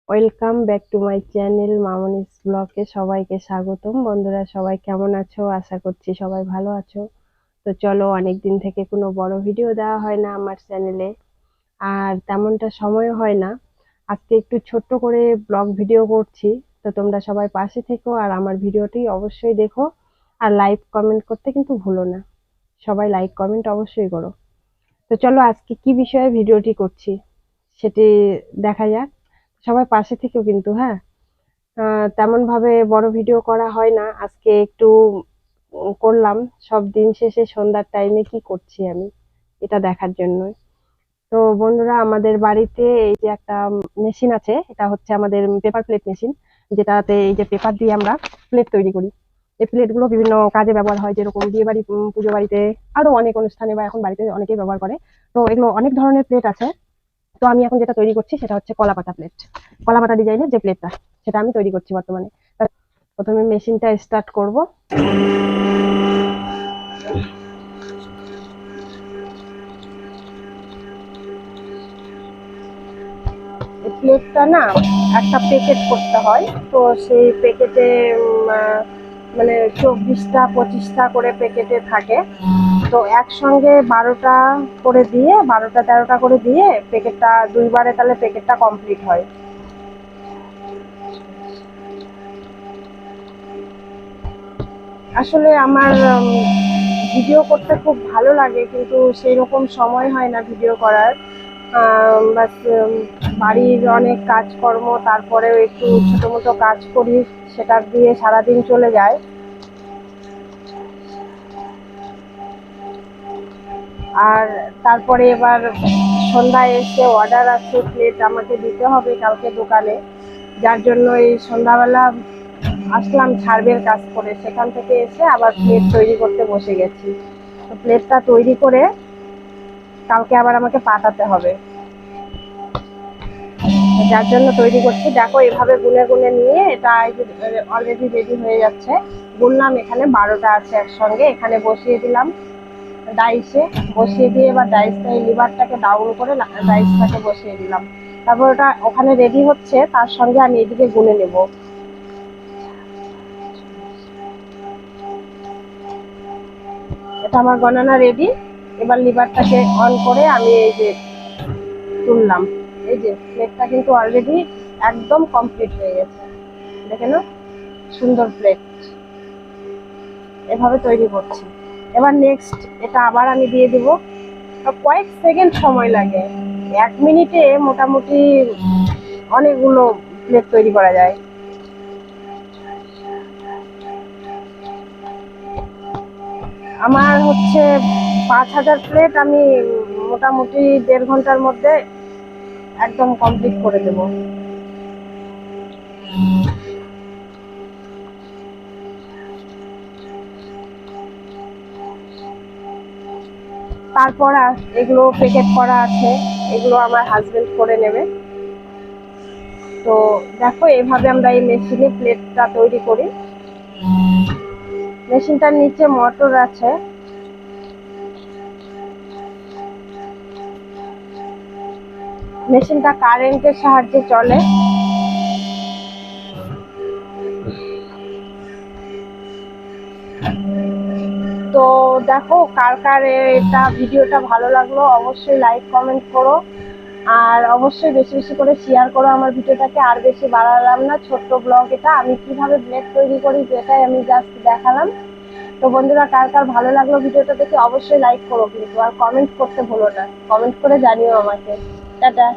Welcome back to my channel Mamoni's ব্লগে সবাইকে স্বাগতম। বন্ধুরা সবাই কেমন আছো? আশা করছি সবাই ভালো আছো। তো চলো, অনেকদিন থেকে কোনো বড় ভিডিও দেওয়া হয় না আমার চ্যানেলে, আর তেমনটা সময় হয় না। আজকে একটু ছোট্ট করে ব্লগ ভিডিও করছি। তো তোমরা সবাই পাশে থেকো আর আমার ভিডিওটি অবশ্যই দেখো। আর লাইক কমেন্ট করতে কিন্তু ভুলো না। সবাই লাইক কমেন্ট অবশ্যই করো। তো চলো, আজকে কি বিষয়ে ভিডিওটি করছি সেটি দেখা যাক। সবাই পাশে থেকেও কিন্তু, হ্যাঁ। তেমন ভাবে বড় ভিডিও করা হয় না, আজকে একটু করলাম। সব দিন শেষে সন্ধ্যার টাইমে কি করছি আমি, এটা দেখার জন্য। তো বন্ধুরা, আমাদের বাড়িতে এই যে একটা মেশিন আছে, এটা হচ্ছে আমাদের পেপার প্লেট মেশিন, যেটাতে এই যে পেপার দিয়ে আমরা প্লেট তৈরি করি। এই প্লেট গুলো বিভিন্ন কাজে ব্যবহার হয়, যেরকম বিয়ে বাড়ি, পুজো বাড়িতে, আরো অনেক অনুষ্ঠানে বা এখন বাড়িতে অনেকেই ব্যবহার করে। তো এগুলো অনেক ধরনের প্লেট আছে। তো আমি এখন যেটা তৈরি করছি সেটা হচ্ছে কলাপাতা প্লেট। কলাপাতা ডিজাইনের যে প্লেটটা, সেটা আমি তৈরি করছি বর্তমানে। প্রথমে মেশিনটা স্টার্ট করব। এই প্লেটটা না একটা প্যাকেট করতে হয়। তো সেই প্যাকেটে মানে 24টা 25টা করে প্যাকেটে থাকে। তো একসঙ্গে 12টা করে দিয়ে, 12টা 13টা করে দিয়ে প্যাকেটটা দুইবারে, তাহলে প্যাকেটটা কমপ্লিট হয়। আসলে আমার ভিডিও করতে খুব ভালো লাগে, কিন্তু সেই রকম সময় হয় না ভিডিও করার। বাস বাড়ির অনেক কাজকর্ম, তারপরেও একটু ছোট মোটো কাজ করি, সেটা দিয়ে সারাদিন চলে যায়। আর তারপরে এবার সন্ধ্যায় এসে অর্ডার আছে, প্লেট আমাকে দিতে হবে কালকে দোকানে। যার জন্য এই সন্ধ্যাবেলা আসলাম ছাড়বের কাজ করে, সেখান থেকে এসে আবার প্লেট তৈরি করতে বসে গেছি। তো প্লেটটা তৈরি করে কালকে আবার আমাকে পাঠাতে হবে, যার জন্য তৈরি করছি। দেখো, এভাবে গুনে গুনে নিয়ে এটা অলরেডি রেডি হয়ে যাচ্ছে। গুনলাম, এখানে 12টা আছে একসঙ্গে, এখানে বসিয়ে দিলাম ডাইসে। বসিয়ে দিয়ে এবার ডাইসটা, এই লিভারটাকে ডাউন করে ডাইসটাকে বসিয়ে দিলাম। তারপর ওটা ওখানে রেডি হচ্ছে, তার সঙ্গে আমি এদিকে গুনে নেব। এটা আমার গণনা রেডি। এবার লিভারটাকে অন করে আমি এই যে তুললাম। এই যে প্লেটটা কিন্তু অলরেডি একদম কমপ্লিট হয়ে গেছে, দেখে না? সুন্দর প্লেট এভাবে তৈরি করছি। এবার নেক্সট এটা আবার আমি দিয়ে দিব। কয়েক সেকেন্ড সময় লাগে, 1 মিনিটে মোটামুটি অনেকগুলো প্লেট তৈরি করা যায়। আমার হচ্ছে 5,000 প্লেট আমি মোটামুটি 1.5 ঘন্টার মধ্যে একদম কমপ্লিট করে দেব। তারপর এগুলো প্যাকেট করা আছে, এগুলো আমার হাজবেন্ড করে নেবে। তো দেখো, এইভাবে আমরা এই মেশিনে প্লেটটা তৈরি করি। মেশিনটার নিচে মোটর আছে। মেশিনটা কারেন্টের সাহায্যে চলে। তো দেখো, কার কার এটা ভিডিওটা ভালো লাগলো অবশ্যই লাইক কমেন্ট করো। আর অবশ্যই বেশি বেশি করে শেয়ার করো আমার ভিডিওটাকে। আর বেশি বাড়ালাম না, ছোট্ট ব্লগ এটা, আমি কিভাবে ব্লেড তৈরি করি যেটাই আমি জাস্ট দেখালাম। তো বন্ধুরা, কার কার ভালো লাগলো ভিডিওটা দেখে অবশ্যই লাইক করো কিন্তু, আর কমেন্ট করতে ভুলো না। কমেন্ট করে জানিও আমাকে। টাটা।